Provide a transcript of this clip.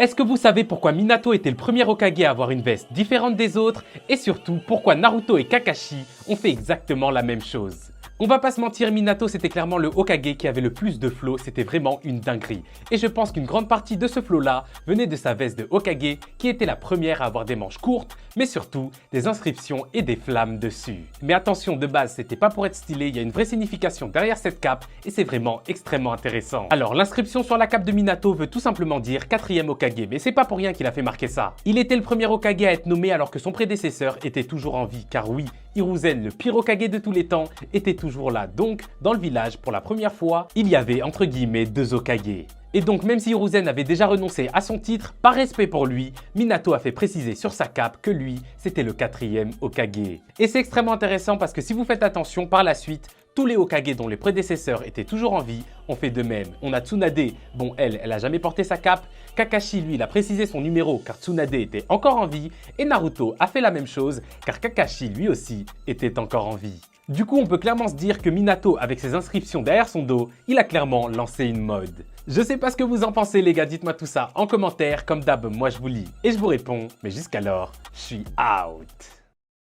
Est-ce que vous savez pourquoi Minato était le premier Hokage à avoir une veste différente des autres? Et surtout, pourquoi Naruto et Kakashi ont fait exactement la même chose? On va pas se mentir, Minato c'était clairement le Hokage qui avait le plus de flow, c'était vraiment une dinguerie. Et je pense qu'une grande partie de ce flow là venait de sa veste de Hokage qui était la première à avoir des manches courtes, mais surtout des inscriptions et des flammes dessus. Mais attention, de base c'était pas pour être stylé, il y a une vraie signification derrière cette cape et c'est vraiment extrêmement intéressant. Alors l'inscription sur la cape de Minato veut tout simplement dire 4e Hokage, mais c'est pas pour rien qu'il a fait marquer ça. Il était le premier Hokage à être nommé alors que son prédécesseur était toujours en vie, car oui, Hiruzen, le pire Hokage de tous les temps, était toujours là. Donc, dans le village, pour la première fois, il y avait entre guillemets 2 Hokage. Et donc, même si Hiruzen avait déjà renoncé à son titre, par respect pour lui, Minato a fait préciser sur sa cape que lui, c'était le 4e Hokage. Et c'est extrêmement intéressant parce que si vous faites attention, par la suite, tous les Hokage dont les prédécesseurs étaient toujours en vie ont fait de même. On a Tsunade, bon elle a jamais porté sa cape. Kakashi, lui, il a précisé son numéro car Tsunade était encore en vie. Et Naruto a fait la même chose car Kakashi, lui aussi, était encore en vie. Du coup, on peut clairement se dire que Minato, avec ses inscriptions derrière son dos, il a clairement lancé une mode. Je sais pas ce que vous en pensez les gars, dites-moi tout ça en commentaire. Comme d'hab, moi je vous lis et je vous réponds. Mais jusqu'alors, je suis out.